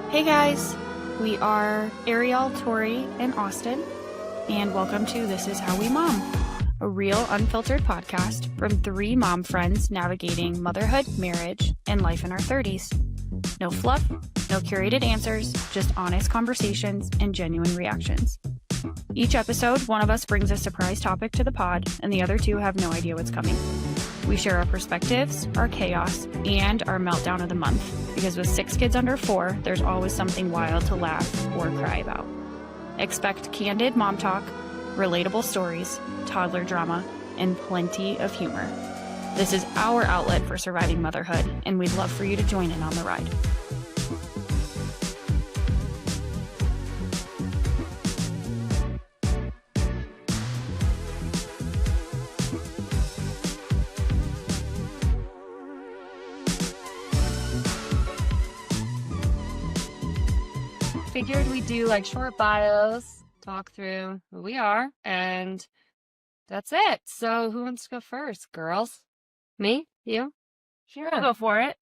Hey guys, we are Arielle, Tori, and Austin, and welcome to This Is How We Mom, a real unfiltered podcast from three mom friends navigating motherhood, marriage, and life in our 30s. No fluff, no curated answers, just honest conversations and genuine reactions. Each episode, one of us brings a surprise topic to the pod, and the other two have no idea what's coming. We share our perspectives, our chaos, and our meltdown of the month, because with 6 kids under 4, there's always something wild to laugh or cry about. Expect candid mom talk, relatable stories, toddler drama, and plenty of humor. This is our outlet for surviving motherhood, and we'd love for you to join in on the ride. Figured we'd do like short bios, talk through who we are, and that's it. So who wants to go first? Girls? Me? You? Sure, I'll go for it.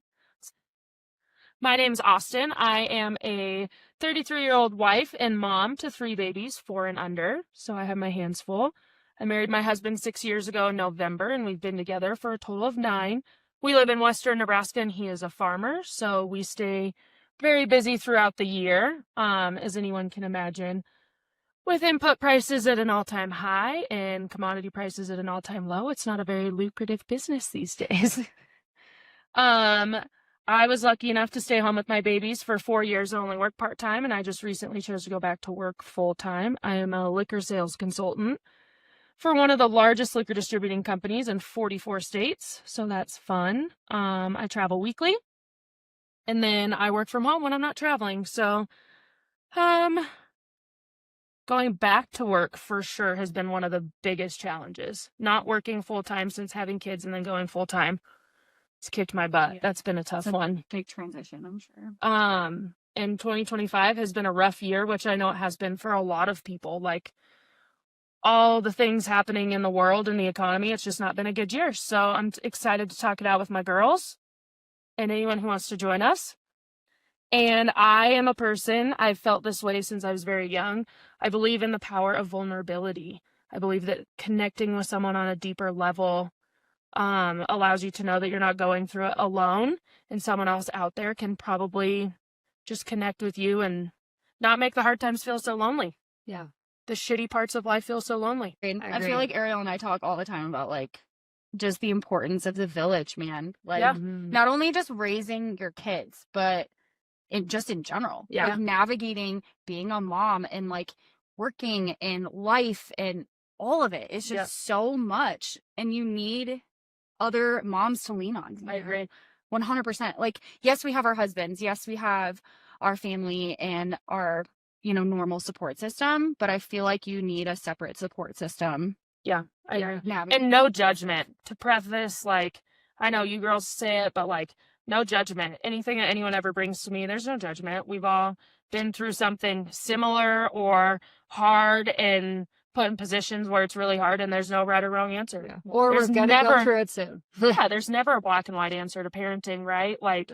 My name's Austin. I am a 33-year-old wife and mom to 3 babies, 4 and under, so I have my hands full. I married my husband 6 years ago in November, and we've been together for a total of 9. We live in western Nebraska, and he is a farmer, so we stay very busy throughout the year, as anyone can imagine. With input prices at an all-time high and commodity prices at an all-time low, it's not a very lucrative business these days. I was lucky enough to stay home with my babies for 4 years and only work part-time, and I just recently chose to go back to work full-time. I am a liquor sales consultant for one of the largest liquor distributing companies in 44 states, so that's fun. I travel weekly, and then I work from home when I'm not traveling, so going back to work for sure has been one of the biggest challenges. Not working full-time since having kids and then going full-time. It's kicked my butt. Yeah. That's been a tough one. Big transition, I'm sure. And 2025 has been a rough year, which I know it has been for a lot of people. Like, all the things happening in the world and the economy, it's just not been a good year. So I'm excited to talk it out with my girls and anyone who wants to join us. And I am a person, I've felt this way since I was very young. I believe in the power of vulnerability. I believe that connecting with someone on a deeper level allows you to know that you're not going through it alone, and someone else out there can probably just connect with you and not make the hard times feel so lonely. Yeah. The shitty parts of life feel so lonely. I feel like Arielle and I talk all the time about like just the importance of the village, man. Like not only just raising your kids, but just in general. Yeah. Like navigating being a mom and like working and life and all of it. It's just so much. And you need other moms to lean on. I agree. 100%. Like, yes, we have our husbands. Yes, we have our family and our, normal support system. But I feel like you need a separate support system. Yeah. I agree. And no judgment. To preface, like, I know you girls say it, but like, no judgment. Anything that anyone ever brings to me, there's no judgment. We've all been through something similar or hard and put in positions where it's really hard and there's no right or wrong answer. Yeah. Or we're going to go through it soon. Yeah, there's never a black and white answer to parenting, right? Like,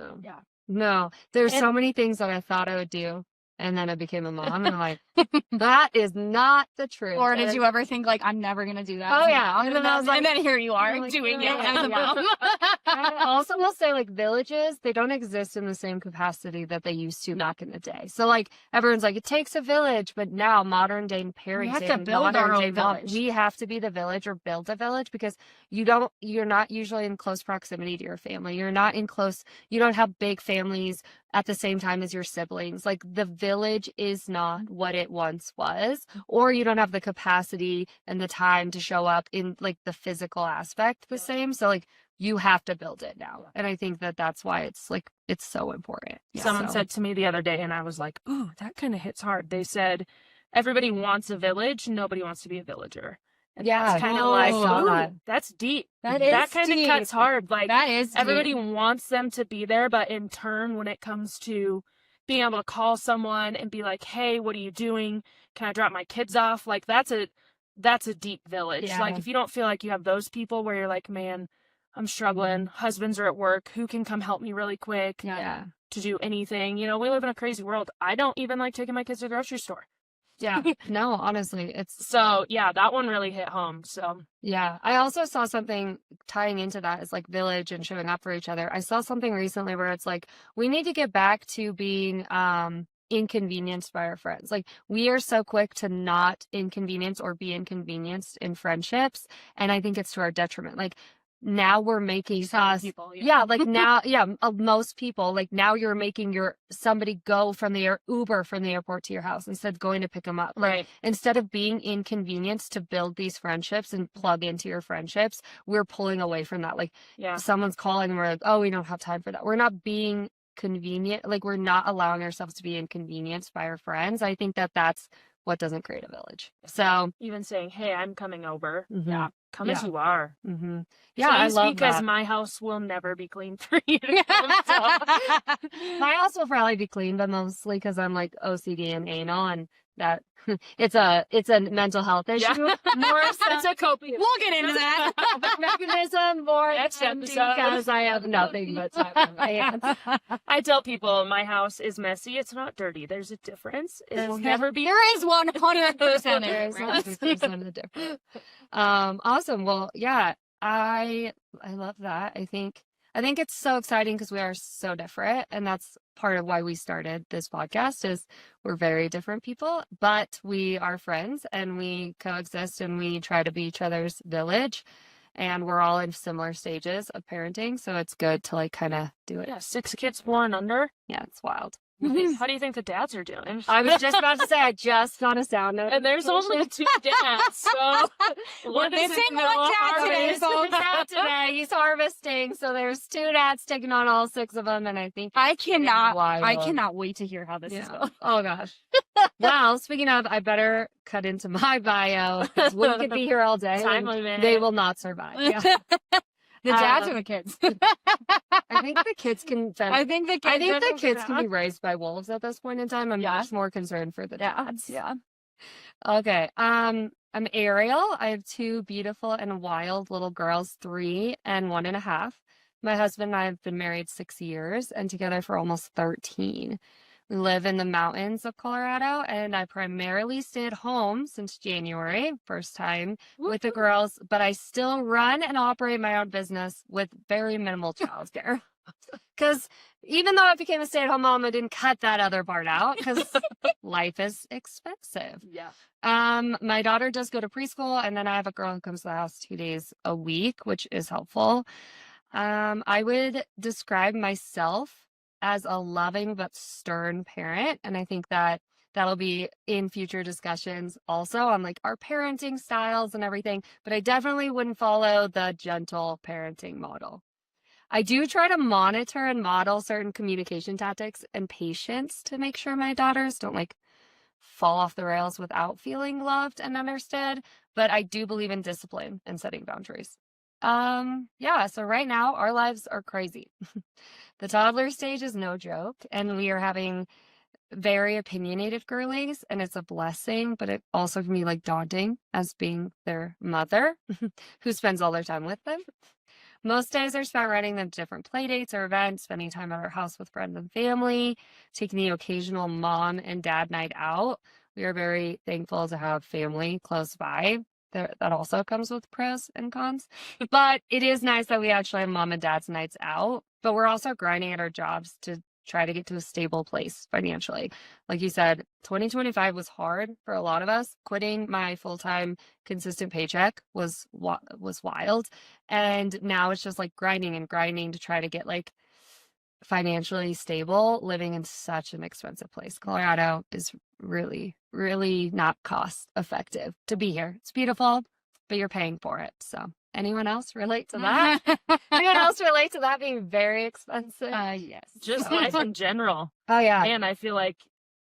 No, there's so many things that I thought I would do. And then I became a mom, and I'm like, that is not the truth. Or did you ever think, like, I'm never going to do that? Oh, yeah. And then I was like, and then here you are like, doing it as a mom. I also will say, like, villages, they don't exist in the same capacity that they used to back in the day. So, like, everyone's like, it takes a village, but now modern day parenting, we have to build our own village. We have to be the village or build a village because you're not usually in close proximity to your family. You don't have big families at the same time as your siblings. Like, the village is not what it once was, or you don't have the capacity and the time to show up in like the physical aspect the same. So like you have to build it now. And I think that that's why it's so important. Someone said to me the other day, and I was like, ooh, that kind of hits hard. They said, everybody wants a village. Nobody wants to be a villager. And that's kind of like, that's deep. That kind of cuts hard. Like, that is everybody wants them to be there, but in turn, when it comes to being able to call someone and be like, hey, what are you doing? Can I drop my kids off? Like, that's a deep village. Yeah. Like, if you don't feel like you have those people where you're like, man, I'm struggling. Husbands are at work. Who can come help me really quick? Yeah. to do anything. You know, we live in a crazy world. I don't even like taking my kids to the grocery store. Yeah. No, honestly, it's So yeah, that one really hit home. So yeah. I also saw something tying into that is like village and showing up for each other. I saw something recently where it's like we need to get back to being inconvenienced by our friends. Like we are so quick to not inconvenience or be inconvenienced in friendships, and I think it's to our detriment. Like now we're making us people, yeah, like now most people, like now you're making somebody go from the Uber from the airport to your house instead of going to pick them up. Like, right. instead of being inconvenienced to build these friendships and plug into your friendships, we're pulling away from that. Like Yeah. someone's calling and we're like, oh, we don't have time for that. We're not being convenient. Like we're not allowing ourselves to be inconvenienced by our friends. I think that that's what doesn't create a village. So Even saying, hey, I'm coming over. Mhm. Yeah. Come as Yeah. you are. yeah, So I you love because that. my house will never be clean for you to come, so. My house will probably be clean, but mostly because I'm like OCD and anal, and that it's a mental health issue. Yeah. More so, It's a coping. We'll get into that. mechanism more Next than episode. because I have nothing but time on my hands. I tell people my house is messy. It's not dirty. There's a difference. It will never be. There is 100% There is difference. 100% a difference. Awesome. Well, yeah, I love that. I think it's so exciting because we are so different, and that's part of why we started this podcast. Is we're very different people, but we are friends and we coexist and we try to be each other's village, and we're all in similar stages of parenting, so it's good to like kind of do it. Yeah, 6 kids, 1 under. Yeah, it's wild. How do you think the dads are doing? I was just about to say I just got a sound note. And there's only 2 dads, so We're missing one dad today, folks. He's harvesting, so there's 2 dads taking on all 6 of them, and I think I it's cannot wild. wait to hear how this is Yeah. going. Oh gosh. Well, speaking of, I better cut into my bio because we could be here all day. Time and limit. they will not survive. Yeah. The dads or the kids? I think the kids can. I think the kids can be raised by wolves at this point in time. I'm Yeah. much more concerned for the dads. Yeah. Okay. I'm Arielle. I have 2 beautiful and wild little girls, 3 and 1.5. My husband and I have been married 6 years and together for almost 13. We live in the mountains of Colorado, and I primarily stay at home since January, first time with the girls, but I still run and operate my own business with very minimal childcare. Because even though I became a stay-at-home mom, I didn't cut that other part out because life is expensive. Yeah. My daughter does go to preschool, and then I have a girl who comes to the house 2 days a week, which is helpful. I would describe myself as a loving but stern parent, and I think that that'll be in future discussions also on like our parenting styles and everything, but I definitely wouldn't follow the gentle parenting model. I do try to monitor and model certain communication tactics and patience to make sure my daughters don't like fall off the rails without feeling loved and understood, but I do believe in discipline and setting boundaries. Yeah, so right now our lives are crazy. The toddler stage is no joke, and we are having very opinionated girlies, and it's a blessing, but it also can be like daunting as being their mother who spends all their time with them. Most days are spent running them to different play dates or events, spending time at our house with friends and family, taking the occasional mom and dad night out. We are very thankful to have family close by. That also comes with pros and cons. But it is nice that we actually have mom and dad's nights out. But we're also grinding at our jobs to try to get to a stable place financially. Like you said, 2025 was hard for a lot of us. Quitting my full-time consistent paycheck was wild. And now it's just like grinding to try to get like financially stable, living in such an expensive place. Colorado is really, really not cost effective to be here. It's beautiful, but you're paying for it. So anyone else relate to that? Anyone else relate to that being very expensive? Yes. Just life in general. Oh yeah. And I feel like,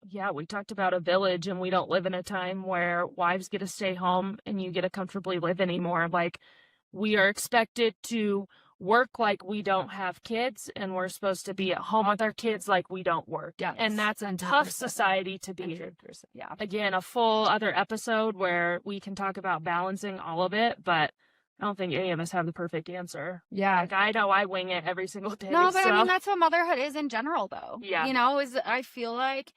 yeah, we talked about a village, and we don't live in a time where wives get to stay home and you get to comfortably live anymore. Like, we are expected to work like we don't have kids, and we're supposed to be at home with our kids like we don't work. Yes. And that's a tough society to be. 100%. Yeah. Again, a full other episode where we can talk about balancing all of it, but I don't think any of us have the perfect answer. Yeah. Like, I know I wing it every single day. No, but so. I mean, that's what motherhood is in general, though. Yeah. You know, is I feel like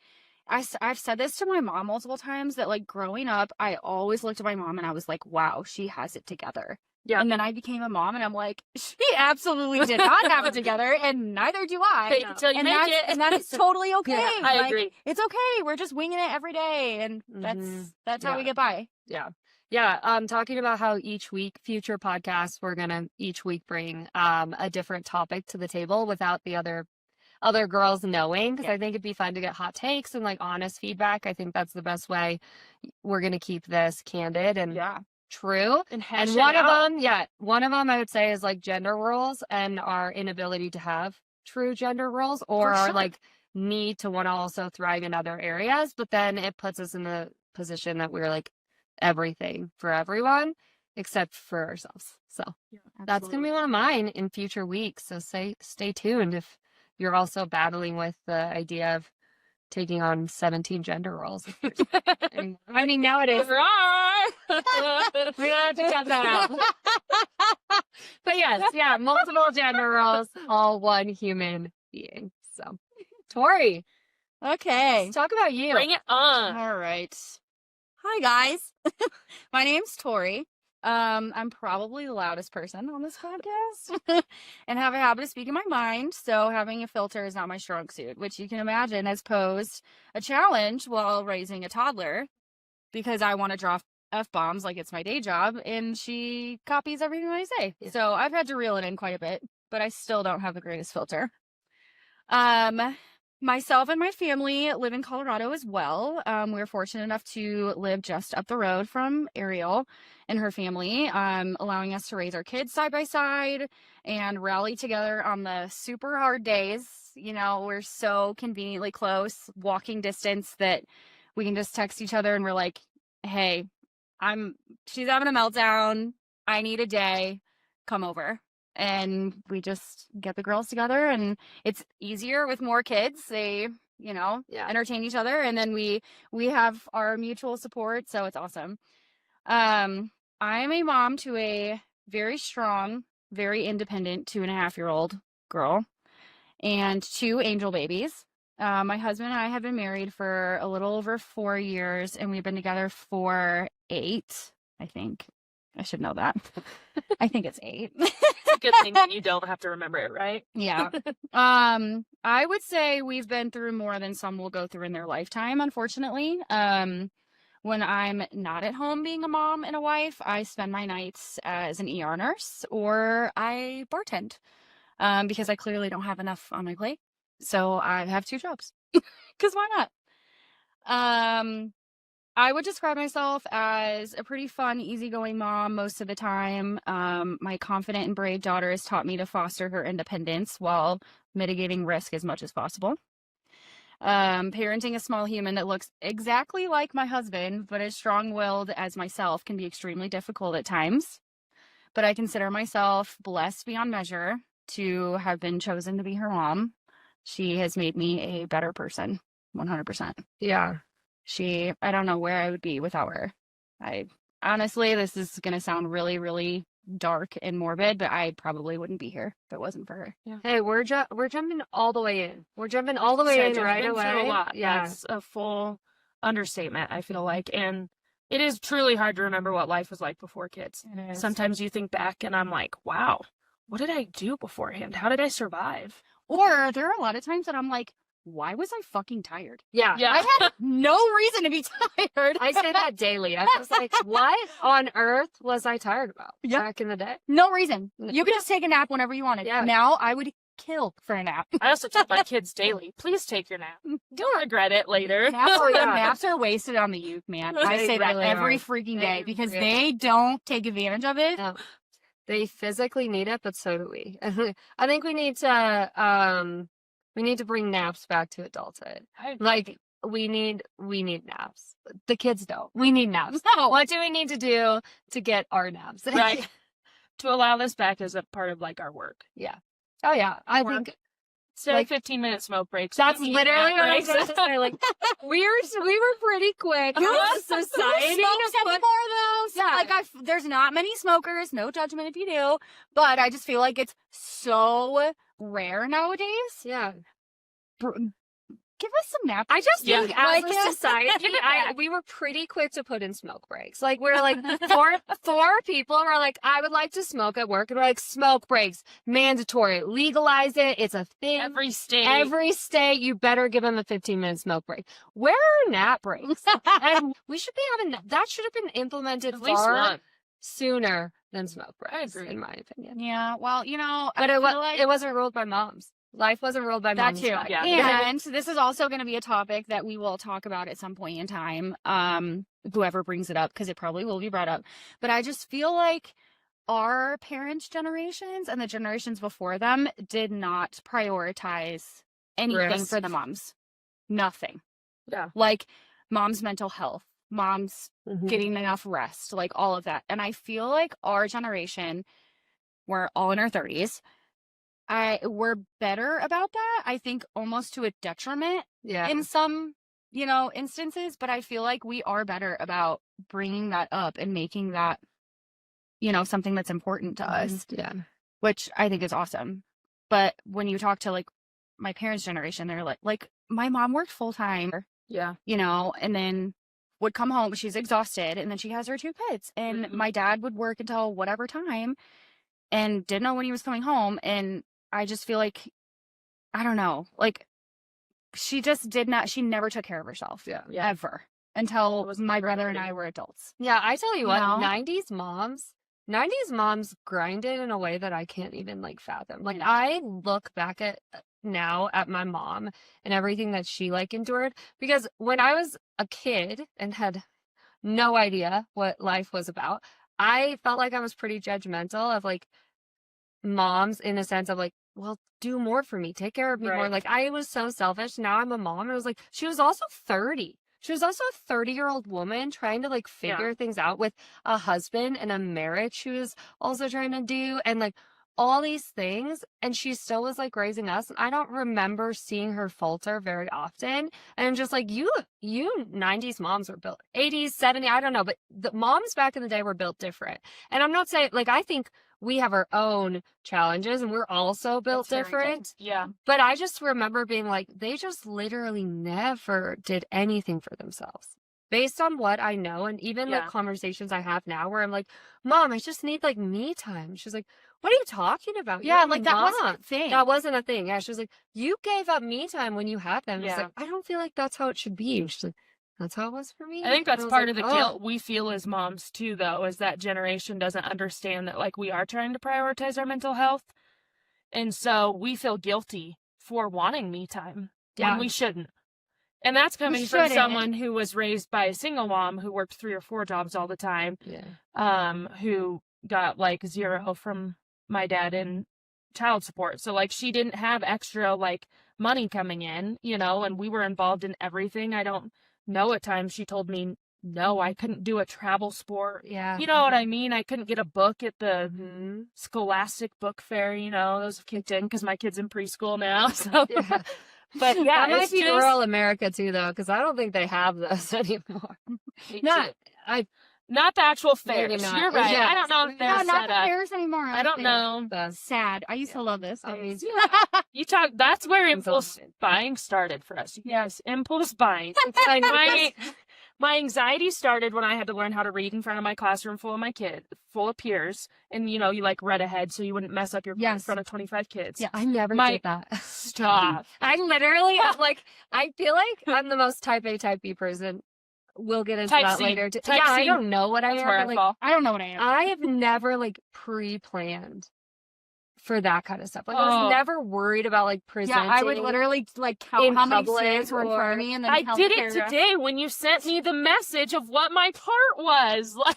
I've said this to my mom multiple times that, like, growing up, I always looked at my mom and I was like, wow, she has it together. Yeah. And then I became a mom and I'm like, she absolutely did not have it together, and neither do I. Fake it till you And make it. and that is totally okay. Yeah, I Like, agree. It's okay. We're just winging it every day, and that's how we get by. Yeah. Yeah. Talking about how each week, future podcasts, we're going to each week bring a different topic to the table without the other girls knowing, because I think it'd be fun to get hot takes and like honest feedback. I think that's the best way. We're going to keep this candid and true. And one of them I would say is like gender roles and our inability to have true gender roles, or our like need to want to also thrive in other areas. But then it puts us in the position that we're like everything for everyone except for ourselves. So that's going to be one of mine in future weeks. So stay tuned if you're also battling with the idea of taking on 17 gender roles. I mean, nowadays we don't have to cut that out. But yes, multiple gender roles, all one human being. So, Tori, Okay. let's talk about you. Bring it on. All right. Hi, guys. My name's Tori. I'm probably the loudest person on this podcast and have a habit of speaking my mind. So having a filter is not my strong suit, which you can imagine has posed a challenge while raising a toddler, because I want to drop F-bombs like it's my day job, and she copies everything I say. Yeah. So I've had to reel it in quite a bit, but I still don't have the greatest filter. Myself and my family live in Colorado as well. We're fortunate enough to live just up the road from Arielle and her family, allowing us to raise our kids side by side and rally together on the super hard days. You know, we're so conveniently close, walking distance, that we can just text each other and we're like, hey, she's having a meltdown. I need a day. Come over. And we just get the girls together, and it's easier with more kids. They, entertain each other, and then we have our mutual support, so it's awesome. I'm a mom to a very strong, very independent 2.5-year-old girl and 2 angel babies. My husband and I have been married for a little over 4 years, and we've been together for 8, I think. I should know that. I think it's 8. It's a good thing that you don't have to remember it, right? Yeah. I would say we've been through more than some will go through in their lifetime, unfortunately. When I'm not at home being a mom and a wife, I spend my nights as an ER nurse, or I bartend, because I clearly don't have enough on my plate. So I have 2 jobs, because why not? I would describe myself as a pretty fun, easygoing mom most of the time. My confident and brave daughter has taught me to foster her independence while mitigating risk as much as possible. Parenting a small human that looks exactly like my husband, but as strong-willed as myself, can be extremely difficult at times. But I consider myself blessed beyond measure to have been chosen to be her mom. She has made me a better person, 100%. Yeah. I don't know where I would be without her. Honestly, this is going to sound really, really dark and morbid, but I probably wouldn't be here if it wasn't for her. Yeah. Hey, we're jumping all the way in. We're jumping all the way in right away. A lot. Yeah. That's a full understatement, I feel like. And it is truly hard to remember what life was like before kids. It is. Sometimes you think back and I'm like, wow, what did I do beforehand? How did I survive? Or there are a lot of times that I'm like, why was I fucking tired? Yeah. I had no reason to be tired. I say that daily. I was like, what on earth was I tired about back in the day? No reason. You could just take a nap whenever you wanted. Yeah. Now I would kill for a nap. I also tell my kids daily, please take your nap. You'll regret it later. Naps are wasted on the youth, man. I say that really every are. freaking day because they don't take advantage of it. No. They physically need it, but so do we. I think we need to bring naps back to adulthood. Like we need naps. The kids don't. We need naps. No. What do we need to do to get our naps? Right. To allow this back as a part of like our work. Yeah. Oh yeah. I think Instead Like, of 15-minute smoke breaks. that's we need literally nap what I was breaks. going to say. Like, we were pretty quick. Who as a who society smokes to put- anymore though? So, Yeah. like there's not many smokers. No judgment if you do, but I just feel like it's so rare nowadays. Yeah. Give us some nap. I just Yeah. think as Like- a society, we were pretty quick to put in smoke breaks. Like, we're like, four people were like, I would like to smoke at work. And we're like, smoke breaks, mandatory, legalize it. It's a thing. Every state. Every state, you better give them a 15-minute smoke break. Where are nap breaks? And we should be having, that should have been implemented At least far one. sooner than smoke breaks, I agree. in my opinion. Yeah, well, you know, But I it, feel like it wasn't ruled by moms. Life wasn't ruled by that moms. too. back Yeah. then. And this is also going to be a topic that we will talk about at some point in time. Whoever brings it up, because it probably will be brought up. But I just feel like our parents' generations and the generations before them did not prioritize anything Rest. for the moms. Nothing. Yeah. Like mom's mental health, mom's Mhm. getting enough rest, like all of that. And I feel like our generation, we're all in our 30s. We're better about that. I think almost to a detriment Yeah. in some, instances, but I feel like we are better about bringing that up and making that, something that's important to us, Yeah. which I think is awesome. But when you talk to like my parents' generation, they're like my mom worked full time, Yeah. and then would come home, she's exhausted, and then she has her 2 kids. And Mhm. my dad would work until whatever time and didn't know when he was coming home. And I just feel like, I don't know, like she never took care of herself. Yeah. Ever. Until It was my brother and priority. I were adults. Yeah, I tell you what, No. 90s moms grinded in a way that I can't even like fathom. Like, know. I look back at now at my mom and everything that she like endured, because when I was a kid and had no idea what life was about, I felt like I was pretty judgmental of like moms, in a sense of like, well, do more for me, take care of me more. Right. Like, I was so selfish. Now I'm a mom, and I was like, she was also 30. She was also a 30-year-old woman trying to like figure things out with a husband and a marriage she was also trying to do, and like all these things. And she still was like raising us. And I don't remember seeing her falter very often. And I'm just like, you 90s moms were built, 80s, 70s, I don't know. But the moms back in the day were built different. And I'm not saying, like, I think we have our own challenges and we're also built That's very different. Yeah. But I just remember being like, they just literally never did anything for themselves. Based on what I know, and even Yeah. like conversations I have now where I'm like, Mom, I just need like me time. She's like, what are you talking about? Yeah, You're like a that mom." wasn't a thing. That wasn't a thing. Yeah, she was like, you gave up me time when you had them. She's Yeah. like, I don't feel like that's how it should be. She's like, that's how it was for me. I think And that's was part like, of the "Oh." guilt we feel as moms too, though, is that generation doesn't understand that like we are trying to prioritize our mental health. And so we feel guilty for wanting me time Yeah. when we shouldn't. And that's coming from shouldn't. someone who was raised by a single mom who worked 3 or 4 jobs all the time, Yeah. who got like 0 from my dad in child support. So like she didn't have extra like money coming in, and we were involved in everything. I don't know, at times she told me no, I couldn't do a travel sport. Yeah. You know what I mean? I couldn't get a book at the Mhm. Scholastic Book Fair, those have kicked in because my kid's in preschool now. So, Yeah. but yeah, That might it's be just, rural America too, though, because I don't think they have those anymore. not the actual Maybe fairs. not. You're right. Yeah. I don't know if they're No, set not the up. fairs anymore. I don't think. know. That's Sad. I used to love this. I mean, You talk. That's where It's impulse all- buying started for us. Yes, impulse buying. My anxiety started when I had to learn how to read in front of my classroom full of peers, and you like read ahead so you wouldn't mess up your in Yes. front of 25 kids. Yeah. I never My- did that. Stop. I literally, I'm like, I feel like I'm the most type A, type B person. We'll get into Type that C. later. Type Yeah, I C. don't know what I That's am. where I But, like, fall. I don't know what I am. I have never like pre-planned for that kind of stuff. Like, I Oh. was never worried about like presenting. Yeah, I would literally like count in how many public students were in front or- of me and then I count did the it paragraph. today when you sent me the message of what my part was. Like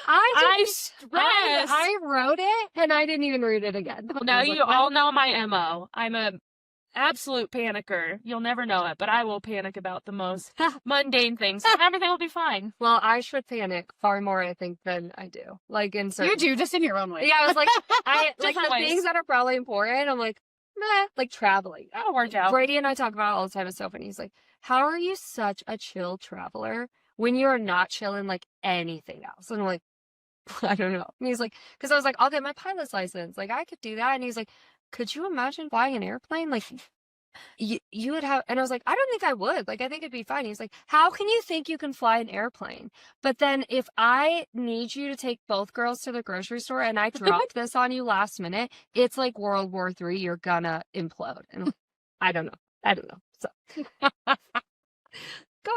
I stressed. I wrote it and I didn't even read it again. Now I was you like, all know my MO. I'm a absolute panicker. You'll never know it, but I will panic about the most mundane things. Everything will be fine. well, I should panic far more, I think, than I do. Like in certain You do, just in your own way. Yeah, I was like, I like Different the ways. things that are probably important. I'm like, meh, like traveling. That'll work out. Brady and I talk about it all the time. It's so funny. He's like, how are you such a chill traveler when you are not chilling like anything else? And I'm like, I don't know. And he's like, because I was like, I'll get my pilot's license. Like, I could do that. And he's like, could you imagine flying an airplane? Like, you would have, and I was like, I don't think I would. Like, I think it'd be fine. He's like, how can you think you can fly an airplane? But then if I need you to take both girls to the grocery store and I drop this on you last minute, it's like World War III. You're gonna implode. And I'm like, I don't know. So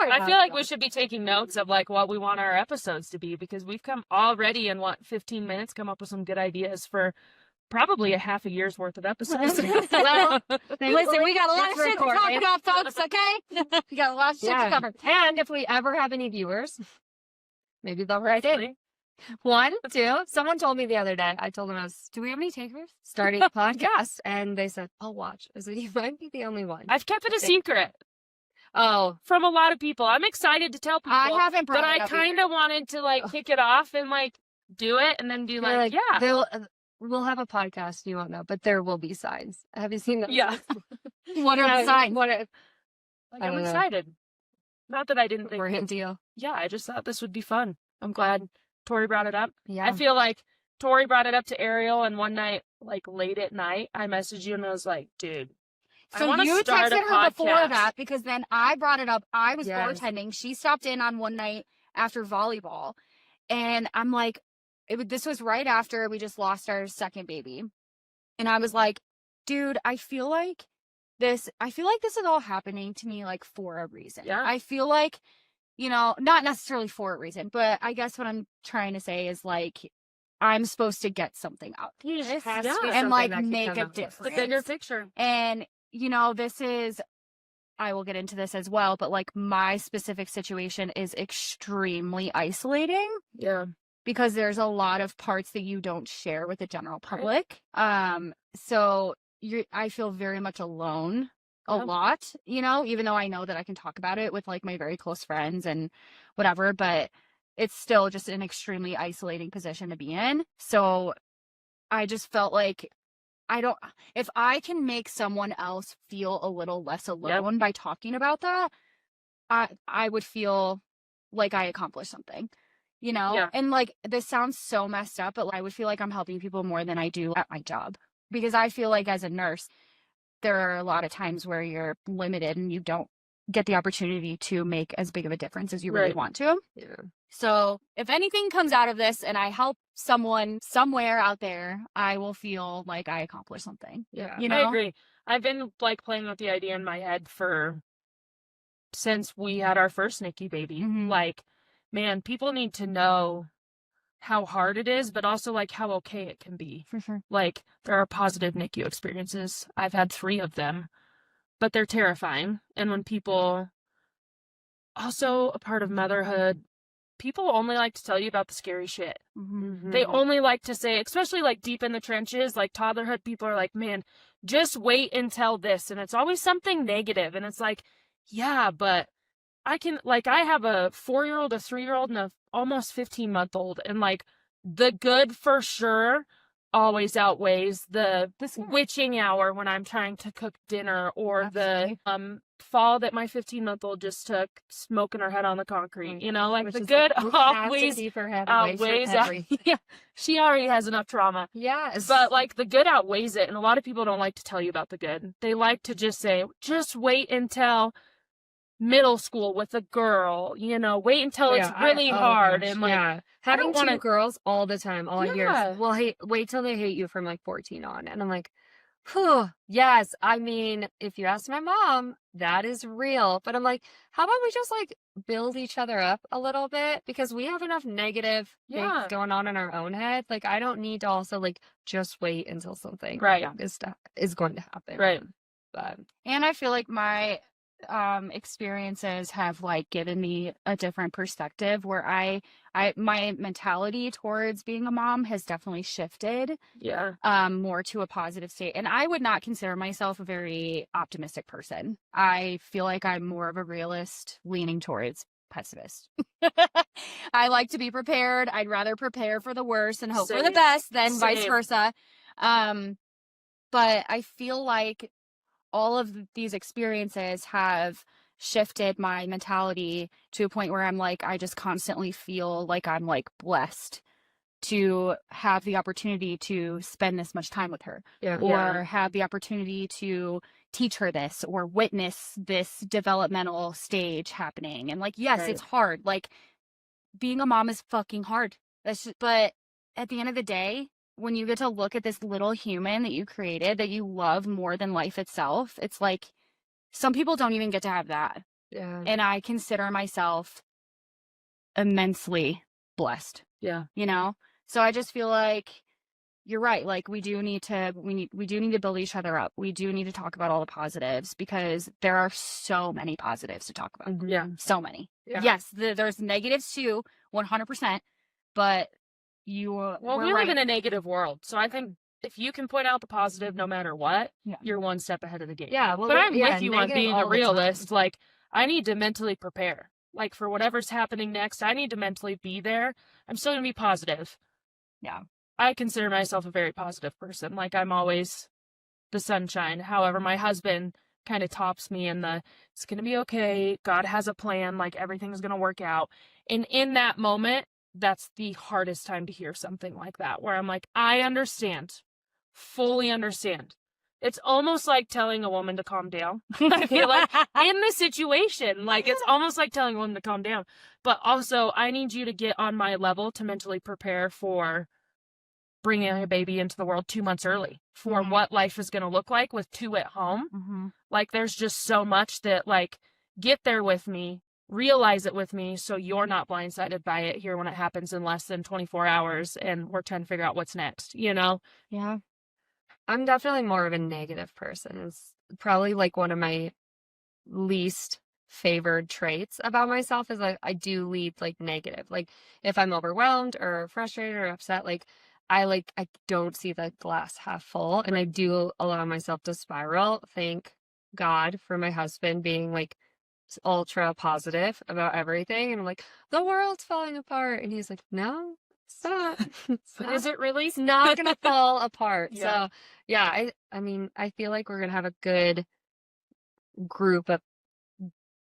I feel like we should be taking notes of like what we want our episodes to be, because we've come already in 15 minutes come up with some good ideas for probably a half a year's worth of episodes. Well, Listen, we got a lot of shit to talk recording. about, folks, okay? We got a lot of shit to cover. And if we ever have any viewers, maybe they'll write in. 1, 2. Someone told me the other day, I told them do we have any takers? Starting a podcast. And they said, I'll watch. I said, you might be the only one. I've kept it a secret. Oh, from a lot of people. I'm excited to tell people. I haven't brought but it I up kind of wanted to like kick it off and like do it and then be like, yeah. We'll have a podcast, you won't know, but there will be signs. Have you seen those? Yeah. What are the signs? I'm excited. Not that I didn't think. Brand deal. Yeah, I just thought this would be fun. I'm glad Tori brought it up. Yeah. I feel like Tori brought it up to Arielle, and one night, like late at night, I messaged you and I was like, dude, So you texted her before that, because then I brought it up. I was bartending. She stopped in on one night after volleyball. And I'm like, this was right after we just lost our second baby. And I was like, dude, I feel like this is all happening to me like for a reason. Yeah. I feel like, not necessarily for a reason, but I guess what I'm trying to say is like, I'm supposed to get something out of this and like make a difference. The bigger picture. And I will get into this as well, but like my specific situation is extremely isolating. Yeah. Because there's a lot of parts that you don't share with the general public. So I feel very much alone a lot, even though I know that I can talk about it with like my very close friends and whatever, but it's still just an extremely isolating position to be in. So I just felt like if I can make someone else feel a little less alone by talking about that, I would feel like I accomplished something, and like, this sounds so messed up, but I would feel like I'm helping people more than I do at my job, because I feel like as a nurse, there are a lot of times where you're limited and you don't get the opportunity to make as big of a difference as you really want to. Yeah. So if anything comes out of this and I help someone somewhere out there, I will feel like I accomplished something. Yeah, I agree. I've been like playing with the idea in my head since we had our first NICU baby. Mm-hmm. Like, man, people need to know how hard it is, but also like how okay it can be. For sure. Like, there are positive NICU experiences. I've had 3 of them, but they're terrifying. And when people, also a part of motherhood, people only like to tell you about the scary shit. Mm-hmm. They only like to say, especially like deep in the trenches, like toddlerhood, people are like, man, just wait until this. And it's always something negative. And it's like, yeah, but I have a 4-year-old, a 3-year-old, and a almost 15-month-old. And like, the good for sure always outweighs the witching hour when I'm trying to cook dinner, or the fall that my 15-month-old just took smoking her head on the concrete. Like, the good always outweighs yeah, she already has enough trauma. Yes. But like, the good outweighs it, and a lot of people don't like to tell you about the good. They like to just say, just wait until middle school with a girl, wait until it's really hard. And like, having 2 girls all the time, all years. Well, wait till they hate you from like 14 on. And I'm like, whew, yes. I mean, if you ask my mom, that is real. But I'm like, how about we just like build each other up a little bit? Because we have enough negative things going on in our own head. Like, I don't need to also like just wait until something is going to happen. Right. But and I feel like my experiences have like given me a different perspective, where my mentality towards being a mom has definitely shifted more to a positive state. And I would not consider myself a very optimistic person. I feel like I'm more of a realist leaning towards pessimist. I like to be prepared. I'd rather prepare for the worst and hope for the best than vice versa. But I feel like all of these experiences have shifted my mentality to a point where I'm like, I just constantly feel like I'm like blessed to have the opportunity to spend this much time with her, or have the opportunity to teach her this or witness this developmental stage happening. And like, yes, it's hard. Like, being a mom is fucking hard. But at the end of the day, when you get to look at this little human that you created, that you love more than life itself, it's like, some people don't even get to have that. Yeah. And I consider myself immensely blessed. Yeah. You know? So I just feel like you're right. Like, we do need to build each other up. We do need to talk about all the positives, because there are so many positives to talk about. Yeah. So many. Yeah. Yes, there's negatives too, 100%. But we live in a negative world. So I think if you can point out the positive no matter what, you're one step ahead of the game. Yeah. Well, but I'm with you on being a all the time. realist. Like, I need to mentally prepare. Like, for whatever's happening next, I need to mentally be there. I'm still going to be positive. Yeah. I consider myself a very positive person. Like, I'm always the sunshine. However, my husband kind of tops me in the, it's going to be okay. God has a plan. Like, everything's going to work out. And in that moment, that's the hardest time to hear something like that, where I'm like, I understand, fully understand. It's almost like telling a woman to calm down. I feel like in the situation, like, it's almost like telling a woman to calm down. But also, I need you to get on my level to mentally prepare for bringing a baby into the world 2 months early, for what life is going to look like with 2 at home. Like, there's just so much that, like, get there with me, realize it with me, so you're not blindsided by it here when it happens in less than 24 hours and we're trying to figure out what's next, you know? Yeah. I'm definitely more of a negative person. It's probably like one of my least favored traits about myself is like, I do lead like negative. Like, if I'm overwhelmed or frustrated or upset, like I don't see the glass half full, and I do allow myself to spiral. Thank God for my husband being like ultra positive about everything, and I'm like, the world's falling apart, and he's like, no, it's not. Is it really? It's not gonna fall apart. Yeah. So yeah, I mean, I feel like we're gonna have a good group of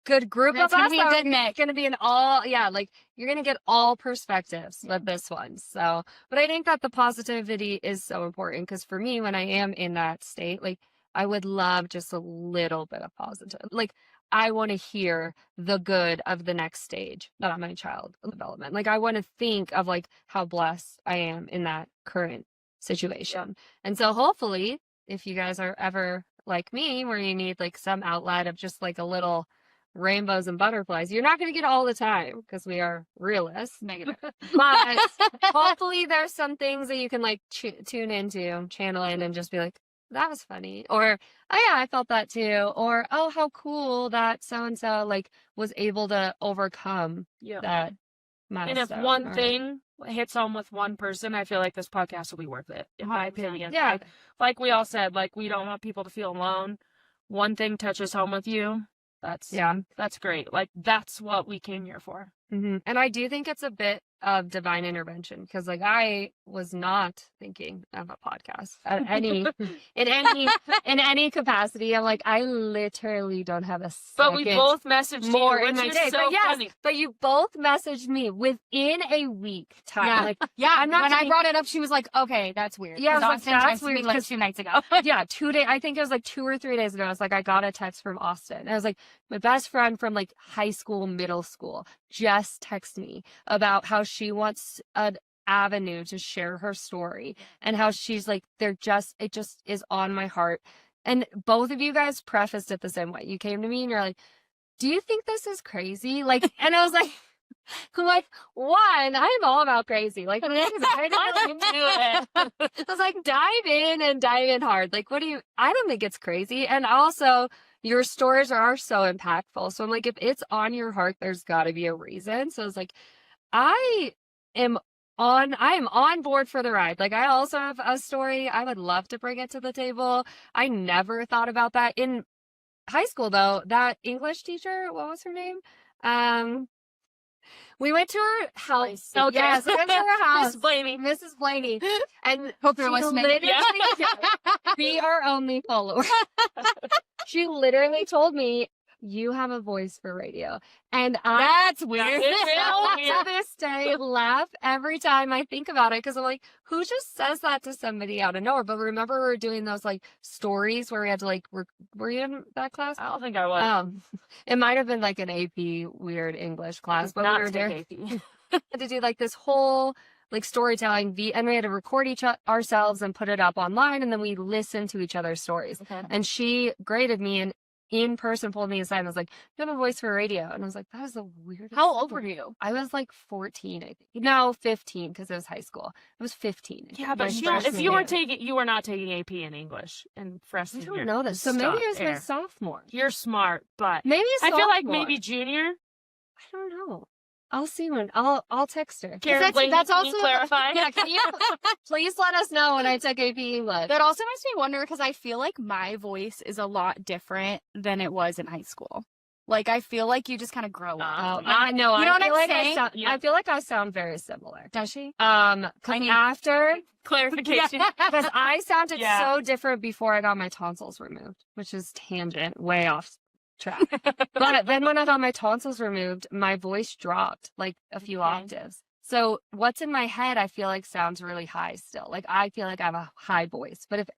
That's us. gonna be a good mix. It's gonna be like, you're gonna get all perspectives with this one. So, but I think that the positivity is so important, because for me, when I am in that state, like, I would love just a little bit of positive. Like, I want to hear the good of the next stage of my child development. Like, I want to think of like how blessed I am in that current situation. And so hopefully, if you guys are ever like me, where you need like some outlet of just like a little rainbows and butterflies, you're not going to get all the time, because we are realists. Negative. But hopefully there's some things that you can like tune into, channel in, and just be like, that was funny, or oh yeah, I felt that too, or oh, how cool that so and so like was able to overcome that milestone. And if one thing hits home with one person, I feel like this podcast will be worth it, in my opinion. Yeah. Like we all said, like, we don't want people to feel alone. One thing touches home with you, that's great. Like, that's what we came here for. And I do think it's a bit of divine intervention, because like, I was not thinking of a podcast at in any capacity. I'm like, I literally don't have a second. But we both messaged more you, in my which day. is so funny. But you both messaged me within a week time. Yeah. Like, when I brought it up, she was like, okay, that's weird. Yeah, I was like, Austin that's texted me weird, like 'cause- 2 nights ago. yeah, 2 days. I think it was like 2 or 3 days ago. I was like, I got a text from Austin. And I was like, my best friend from like high school, middle school, just texted me about how she wants an avenue to share her story, and how she's like, it just is on my heart. And both of you guys prefaced it the same way. You came to me and you're like, do you think this is crazy? Like, and I was like, I'm like, one, I'm all about crazy. Like, let's do it. I was like, dive in hard. Like, I don't think it's crazy. And also, your stories are so impactful. So I'm like, if it's on your heart, there's got to be a reason. So I was like, I am on board for the ride. Like, I also have a story. I would love to bring it to the table. I never thought about that. In high school, though, that English teacher, what was her name? We went to her house. Okay. Yes, we went to her house. Miss Blaney. Mrs. Blaney. And Hope you're she listening. literally- be our only follower. She literally told me, you have a voice for radio. And I That's weird. to this day laugh every time I think about it because I'm like, who just says that to somebody out of nowhere? But remember we were doing those like stories where we had to like, were you in that class? I don't think I was. It might have been like an AP weird English class, but Not we were there take AP. had to do like this whole like storytelling and we had to record ourselves and put it up online, and then we listened to each other's stories. Okay. And she graded me and in person pulled me aside and was like, you have a voice for radio. And I was like, that was the weirdest. How old were you? I was like 14, I think. No, 15 because it was high school. I was 15. I Yeah, think, but my if freshman you were year. you were not taking AP in English in I freshman year. don't know this. So Stop maybe it was my there. sophomore. You're smart, but Maybe I feel like sophomore. maybe junior. I don't know. I'll see when I'll text her. Karen that's- Blaney, that's can you also- clarify. Yeah, can you please let us know when I took AP English? That also makes me wonder because I feel like my voice is a lot different than it was in high school. Like, I feel like you just kind of grow up. Oh, I know. You know what I feel I'm like saying? I feel like I sound very similar. Does she? Cause after Clarification. because I sounded Yeah. so different before I got my tonsils removed, which is tangent, way off track. But then when I got my tonsils removed, my voice dropped like a few Okay. octaves. So what's in my head, I feel like sounds really high still. Like I feel like I have a high voice. But if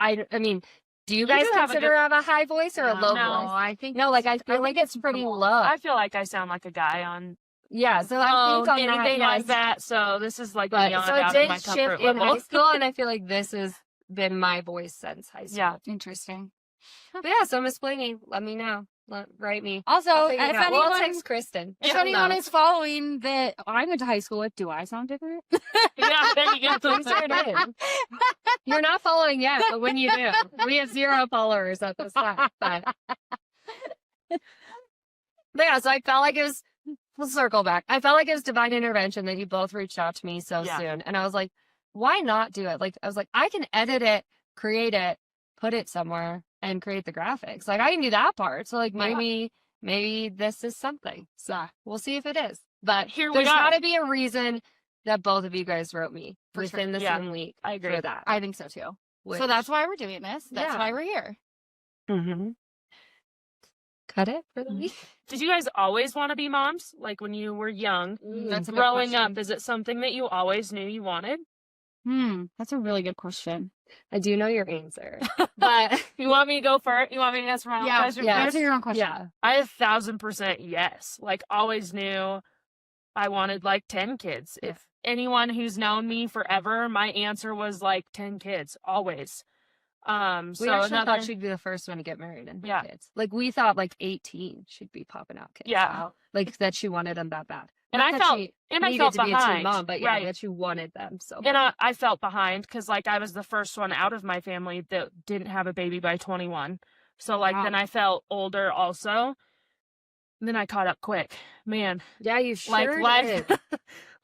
I mean, do you guys do have a consider I have a high voice or a low No, voice? I think No, like I feel like it's pretty low. I feel like I sound like a guy on Yeah, so I think on anything that, like yes. that. So this is like But beyond so it out of did my shift comfort in high level. school, and I feel like this has been my voice since high school. Yeah. Interesting. But yeah, so Miss Blaney, let me know. Write me. Also, I'll if figure it out. Well, I'll anyone, text Kristen. if She'll anyone know. is following that I went to high school with, do I sound different? Yeah, there you go. Please tune in. You're not following yet, but when you do, we have 0 followers at this time. But yeah, so I felt like it was. We'll circle back. I felt like it was divine intervention that you both reached out to me so Yeah. soon, and I was like, why not do it? Like I was like, I can edit it, create it, put it somewhere, and create the graphics. Like I can do that part. So like maybe this is something. So we'll see if it is. But Here we there's are. got to be a reason that both of you guys wrote me For within the Yeah, same week. I agree. for that. I think so too. Which- So that's why we're doing this. That's Yeah. why we're here. Mm-hmm. cut it for the Mhm. week. Did you guys always want to be moms? Like when you were young, That's a good growing question. up, is it something that you always knew you wanted? That's a really good question. I do know your answer. But you want me to go first? You want me to answer my own Yeah, question yeah. first? Answer your own question. Yeah. I 1,000% yes. Like always knew I wanted like 10 kids. If anyone who's known me forever, my answer was like 10 kids, always. We So actually another, thought she'd be the first one to get married and have Yeah. kids. Like we thought like 18 she'd be popping out kids. Yeah. out. Like that she wanted them that bad. and Not I that felt, she and I needed felt to be a teen behind. mom, but yeah, right. that you wanted them. So And I felt behind because like I was the first one out of my family that didn't have a baby by 21. So like Wow. then I felt older also. And then I caught up quick. Man, yeah, you sure like life did.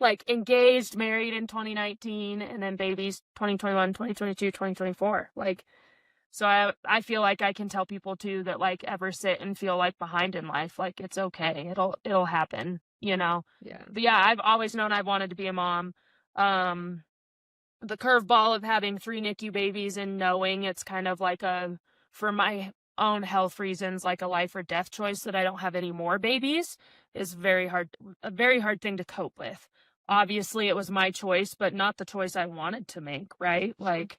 like engaged, married in 2019 and then babies 2021, 2022, 2024. Like so I feel like I can tell people too that like ever sit and feel like behind in life, like it's okay. It'll happen, you know. Yeah. But yeah, I've always known I wanted to be a mom. The curveball of having 3 NICU babies and knowing it's kind of like for my own health reasons, like a life or death choice that I don't have any more babies is a very hard thing to cope with. Obviously it was my choice, but not the choice I wanted to make, right? Like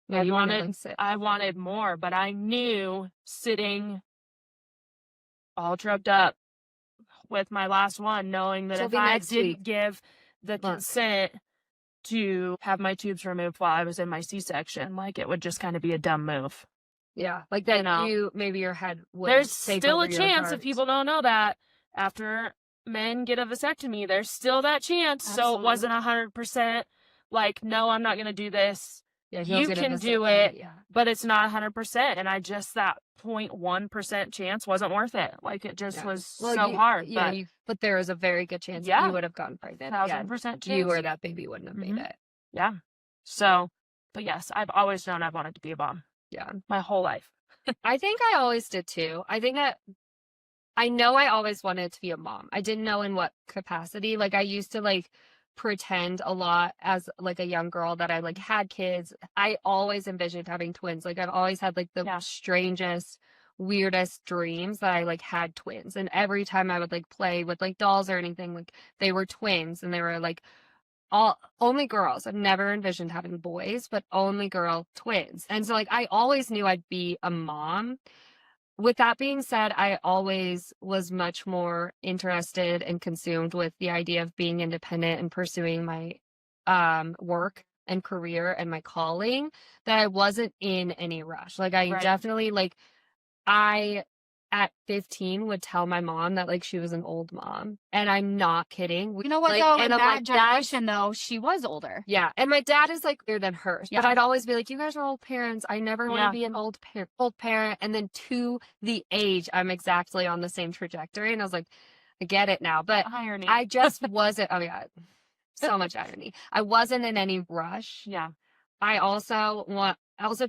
Yeah, you wanted like six. I wanted more, but I knew sitting all drugged up with my last one, knowing that She'll if be I next didn't week. give the Look. consent to have my tubes removed while I was in my C-section, like it would just kind of be a dumb move. Yeah. Like that You know. you maybe your head would There's take still over a your chance, if heart. people don't know that, after men get a vasectomy, there's still that chance. So Absolutely. it wasn't 100% like, no, I'm not going to do this. Yeah, he'll you get a can do vasectomy, it. Yeah. But it's not 100%. And I just, that 0.1% chance wasn't worth it. Like it just Yeah. was Well, so you- hard. Yeah, but but there is a very good chance Yeah. that you would have gotten pregnant. 1,000% chance. You or that baby wouldn't have made Mhm. it. Yeah. So, but yes, I've always known I wanted to be a mom Yeah. my whole life. I think I always did too. I I know I always wanted to be a mom. I didn't know in what capacity. Like I used to like pretend a lot as like a young girl that I like had kids. I always envisioned having twins. Like I've always had like the strangest, weirdest dreams that I like had twins. And every time I would like play with like dolls or anything, like they were twins and they were like all only girls. I've never envisioned having boys, but only girl twins. And so like I always knew I'd be a mom. With that being said, I always was much more interested and consumed with the idea of being independent and pursuing my work and career and my calling, that I wasn't in any rush. Like I definitely like I at 15 would tell my mom that like she was an old mom, and I'm not kidding. You know what, like, though, and in I'm that like, generation, though, she was older. yeah, and my dad is like older than hers, but Yeah. I'd always be like, you guys are old parents. I never want to be an old parent. And then to the age, I'm exactly on the same trajectory, and I was like, I get it now, but Irony. I just wasn't. Oh yeah, so much irony. I wasn't in any rush. Yeah. I also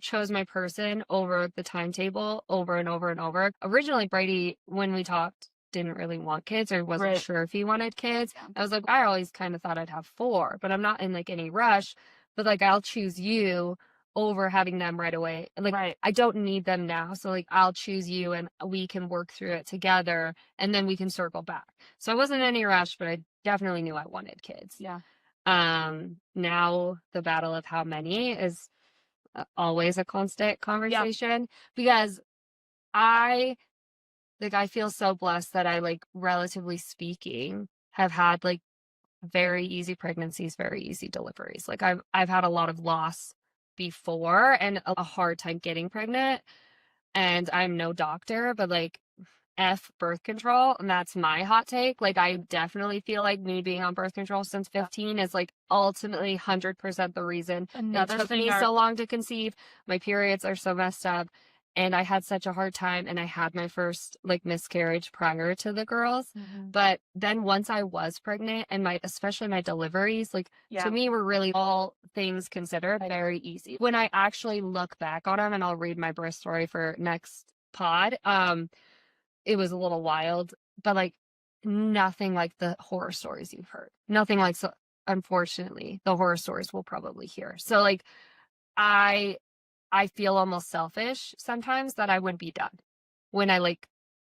chose my person over the timetable over and over and over. Originally, Brady, when we talked, didn't really want kids or wasn't sure if he wanted kids. Yeah. I was like, I always kind of thought I'd have 4, but I'm not in like any rush. But like, I'll choose you over having them right away. Like, I don't need them now. So like, I'll choose you and we can work through it together and then we can circle back. So I wasn't in any rush, but I definitely knew I wanted kids. Yeah. Now the battle of how many is always a constant conversation because I feel so blessed that I like, relatively speaking, have had like very easy pregnancies, very easy deliveries. Like I've had a lot of loss before and a hard time getting pregnant, and I'm no doctor, but like F birth control, and that's my hot take. Like I definitely feel like me being on birth control since 15 is like ultimately 100% the reason it took me so long to conceive. My periods are so messed up, and I had such a hard time, and I had my first like miscarriage prior to the girls. But then once I was pregnant, and especially my deliveries, like to me were really, all things considered, very easy. When I actually look back on them, and I'll read my birth story for next pod, it was a little wild, but like nothing like the horror stories you've heard. Nothing like, so unfortunately, the horror stories we'll probably hear. So like I feel almost selfish sometimes that I wouldn't be done when I like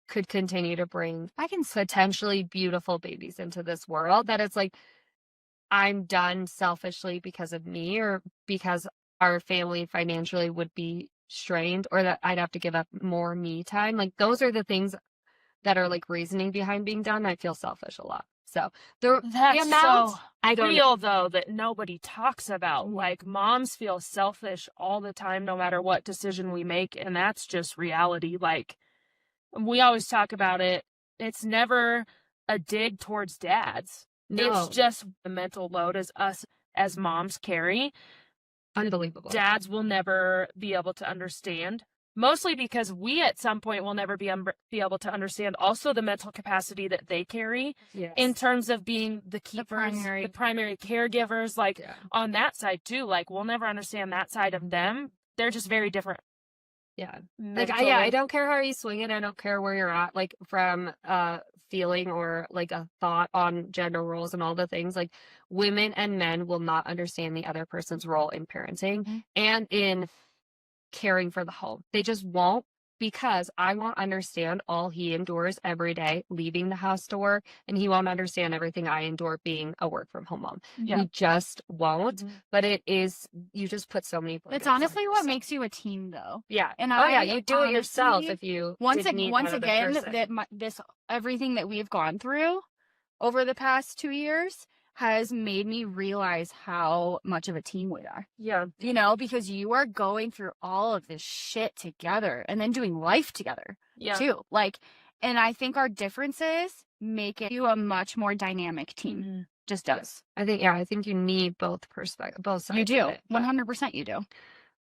could continue to bring potentially beautiful babies into this world, that it's like I'm done selfishly because of me or because our family financially would be strained, or that I'd have to give up more me time. Like those are the things that are like reasoning behind being done. I feel selfish a lot. So the amount, so I don't real though, that nobody talks about. Like moms feel selfish all the time, no matter what decision we make, and that's just reality. Like we always talk about it. It's never a dig towards dads. No. It's just the mental load us as moms carry. Unbelievable. Dads will never be able to understand, mostly because we at some point will never be able to understand also the mental capacity that they carry in terms of being the keepers, the primary caregivers, like on that side too. Like we'll never understand that side of them. They're just very different. Yeah. Like, I don't care how you swing it. I don't care where you're at, like from feeling or like a thought on gender roles and all the things. Like women and men will not understand the other person's role in parenting and in caring for the home. They just won't, because I won't understand all he endures every day leaving the house to work, and he won't understand everything I endure being a work from home mom. We just won't. But it is, you just put so many. It's honestly what makes you a team, though. Yeah. And you do it yourself if you once again that everything that we've gone through over the past 2 years has made me realize how much of a team we are. Yeah. You know, because you are going through all of this shit together and then doing life together too. Like, and I think our differences make it you a much more dynamic team. Just does. I think you need both sides. You do. 100% you do.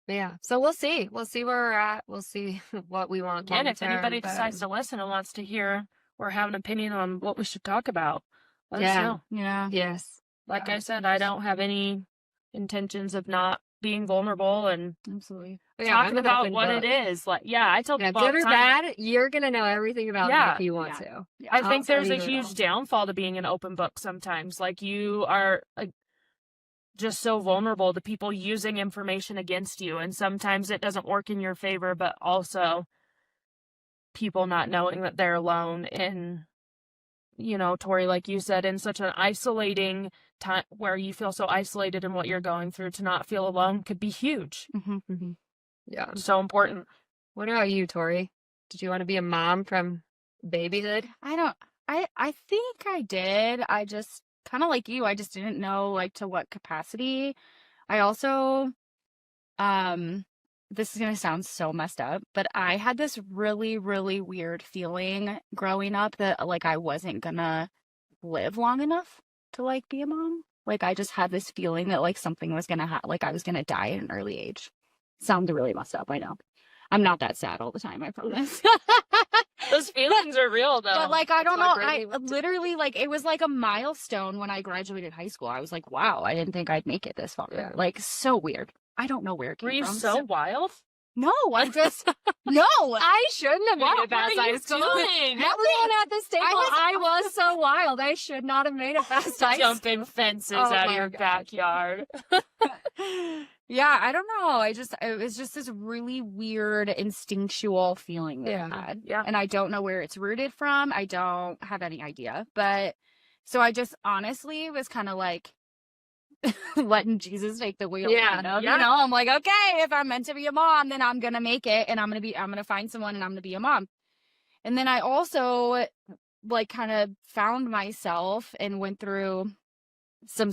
But yeah. So we'll see. We'll see where we're at. We'll see what we want. And if anybody decides to listen and wants to hear or have an opinion on what we should talk about, let us know. Yeah. Yes. Like I said, I don't have any intentions of not being vulnerable and Absolutely. talking about what it is. Like, I tell people good all or the time, bad, you're gonna know everything about me if you want to. Yeah. I think there's a Absolutely. huge downfall to being an open book sometimes. Like, you are like just so vulnerable to people using information against you, and sometimes it doesn't work in your favor, but also people not knowing that they're alone in, Tori, like you said, in such an isolating time where you feel so isolated in what you're going through, to not feel alone could be huge. Mm-hmm. Yeah. So important. What about you, Tori? Did you want to be a mom from babyhood? I think I did. I just kind of like you. I just didn't know like to what capacity. I also, this is going to sound so messed up, but I had this really, really weird feeling growing up that like I wasn't gonna live long enough to like be a mom. Like I just had this feeling that like something was gonna like I was gonna die at an early age. Sounds really messed up, I know. I'm not that sad all the time, I promise. Those feelings are real, though. But like I don't That's know, what I Brittany went literally like it was like a milestone when I graduated high school. I was like, wow, I didn't think I'd make it this far. Yeah. Like so weird. I don't know where it came Were you from. so wild? No, I'm just no. I shouldn't have made What it past were high you school. doing? Everyone at this table, I I was so wild. I should not have made it past high school. Jumping fences Oh out of my your God. backyard. Yeah, I don't know. It was just this really weird instinctual feeling that I had. Yeah. And I don't know where it's rooted from. I don't have any idea. But so I just honestly was kind of like letting Jesus take the wheel. Yeah, Kind of, yeah. I'm like, okay, if I'm meant to be a mom, then I'm going to make it and I'm going to find someone and I'm going to be a mom. And then I also like kind of found myself and went through some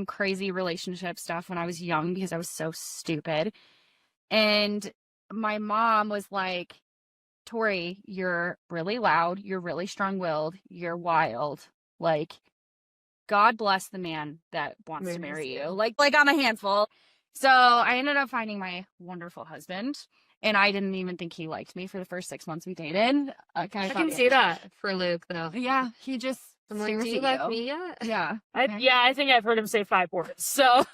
crazy relationship stuff when I was young because I was so stupid. And my mom was like, Tori, you're really loud, you're really strong-willed, you're wild. Like, God bless the man that wants to marry you. Like I'm a handful. So I ended up finding my wonderful husband. And I didn't even think he liked me for the first 6 months we dated. I can see that for Luke, though. Yeah, he just I'm like, stares do you at like me yet? Yeah. I think I've heard him say 5 words. So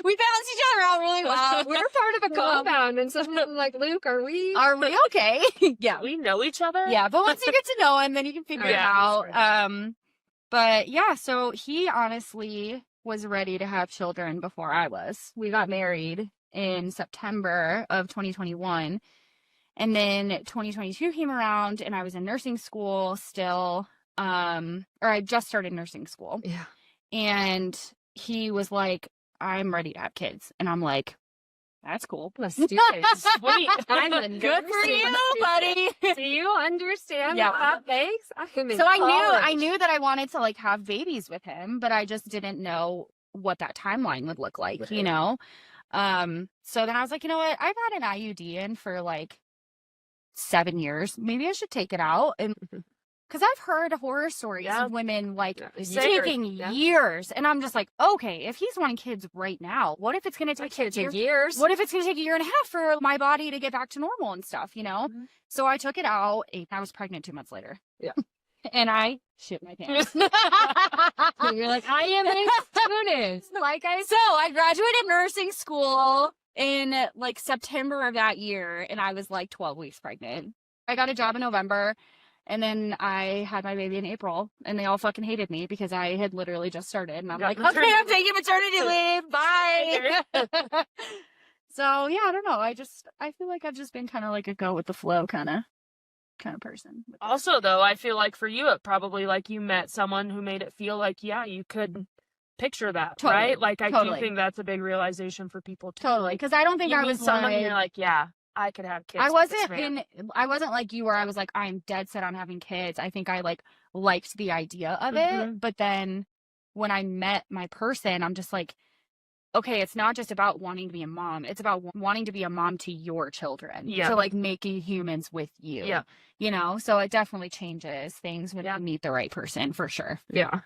We balance each other out really well. We're part of a compound, and so I'm like, Luke, are we? Are we okay? Yeah. we know each other. Yeah, but once you get to know him, then you can figure it Yeah, out. But yeah, so he honestly was ready to have children before I was. We got married in September of 2021. And then 2022 came around and I was in nursing school still. Or I just started nursing school. Yeah. And he was like, I'm ready to have kids. And I'm like, that's cool. Let's do it. Sweet. I'm a Good for nursing you, student. buddy. Do you understand Yeah. what that makes? I'm in So I college. knew that I wanted to like have babies with him, but I just didn't know what that timeline would look like, Right. you know? So then I was like, you know what? I've had an IUD in for like 7 years. Maybe I should take it out. And because I've heard horror stories Yeah. of women like Same. taking Yeah. years. And I'm just like, okay, if he's wanting kids right now, what if it's going to take Kids years? take years. What if it's going to take a year and a half for my body to get back to normal and stuff, you know? Mhm. So I took it out. I was pregnant 2 months later. Yeah. And I shit my pants. You're like, I am a student. Like I So I graduated nursing school in like September of that year, and I was like 12 weeks pregnant. I got a job in November, and then I had my baby in April, and they all fucking hated me because I had literally just started. And I'm Got like, okay, maternity I'm taking maternity leave. Bye. So yeah, I don't know. I feel like I've just been kind of like a go with the flow kind of person. Also, though, I feel like for you, it probably like you met someone who made it feel like, yeah, you could picture that, Totally. right? Like, I Totally. do think that's a big realization for people, too. Totally, because I don't think You I meet was someone like, and you're like, yeah, I could have kids. I with this wasn't man. I wasn't like you where I was like, I'm dead set on having kids. I think I like liked the idea of Mhm. it. But then when I met my person, I'm just like, okay, it's not just about wanting to be a mom. It's about wanting to be a mom to your children. Yeah. So like making humans with you. Yeah. You know, so it definitely changes things when Yeah. you meet the right person for sure. Yeah.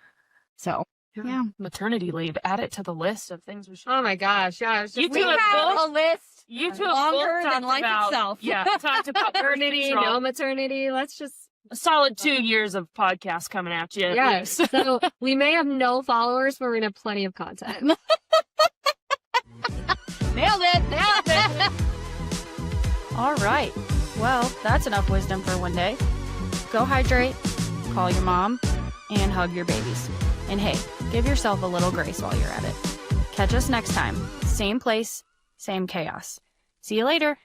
So yeah. Maternity leave. Add it to the list of things we should. Oh my gosh, yeah. It's You just two We have have both- a list You two have longer both than talked life about, itself. Yeah, talked about maternity, birth control. no maternity. Let's just A solid 2 years of podcasts coming at you. at yes. least. So we may have no followers, but we're gonna have plenty of content. Nailed it. All right. Well, that's enough wisdom for one day. Go hydrate, call your mom, and hug your babies. And hey, give yourself a little grace while you're at it. Catch us next time. Same place, same chaos. See you later.